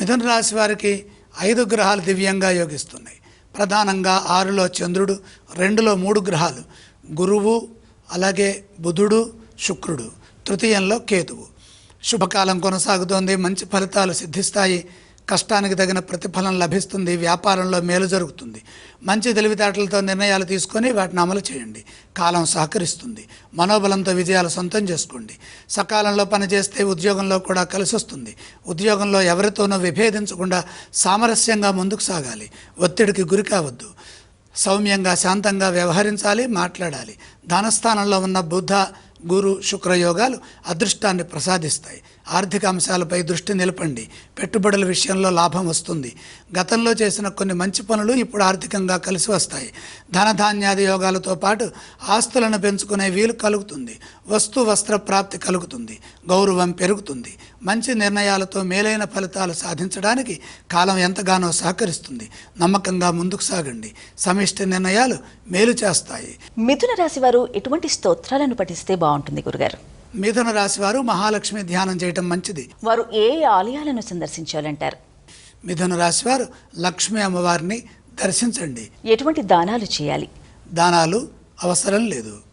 మిథున రాశి వారికి 5 గ్రహాలు దివ్యంగా యోగిస్తున్నాయి. ప్రధానంగా 6లో చంద్రుడు, 2లో 3 గ్రహాలు గురువు, అలాగే బుధుడు, శుక్రుడు, తృతీయంలో కేతువు. శుభకాలం కొనసాగుతోంది. మంచి ఫలితాలు సిద్ధిస్తాయి. కష్టానికి తగిన ప్రతిఫలం లభిస్తుంది. వ్యాపారంలో మేలు జరుగుతుంది. మంచి తెలివితేటలతో నిర్ణయాలు తీసుకొని వాటిని అమలు చేయండి. కాలం సహకరిస్తుంది. మనోబలంతో విజయాలు సొంతం చేసుకోండి. సకాలంలో పనిచేస్తే ఉద్యోగంలో కూడా కలిసి వస్తుంది. ఉద్యోగంలో ఎవరితోనూ విభేదించకుండా సామరస్యంగా ముందుకు సాగాలి. ఒత్తిడికి గురి కావద్దు. సౌమ్యంగా శాంతంగా వ్యవహరించాలి, మాట్లాడాలి. ధనస్థానంలో ఉన్న బుధ, గురు, శుక్రయోగాలు అదృష్టాన్ని ప్రసాదిస్తాయి. ఆర్థిక అంశాలపై దృష్టి నిలపండి. పెట్టుబడుల విషయంలో లాభం వస్తుంది. గతంలో చేసిన కొన్ని మంచి పనులు ఇప్పుడు ఆర్థికంగా కలిసి వస్తాయి. ధనధాన్యాది యోగాలతో పాటు ఆస్తులను పెంచుకునే వీలు కలుగుతుంది. వస్తు వస్త్ర ప్రాప్తి కలుగుతుంది. గౌరవం పెరుగుతుంది. మంచి నిర్ణయాలతో మేలైన ఫలితాలు సాధించడానికి కాలం ఎంతగానో సహకరిస్తుంది. నమ్మకంగా ముందుకు సాగండి. సమిష్టి నిర్ణయాలు మేలు చేస్తాయి. మిథున రాశి వారు ఎటువంటి స్తోత్రాలను పఠిస్తే బాగుంటుంది గురుగారు? మిథున రాశి వారు మహాలక్ష్మి ధ్యానం చేయటం మంచిది. వారు ఏ ఆలయాలను సందర్శించాలంటారు? మిథున రాశి వారు లక్ష్మీ అమ్మవారిని దర్శించండి. ఎటువంటి దానాలు చేయాలి? దానాలు అవసరం లేదు.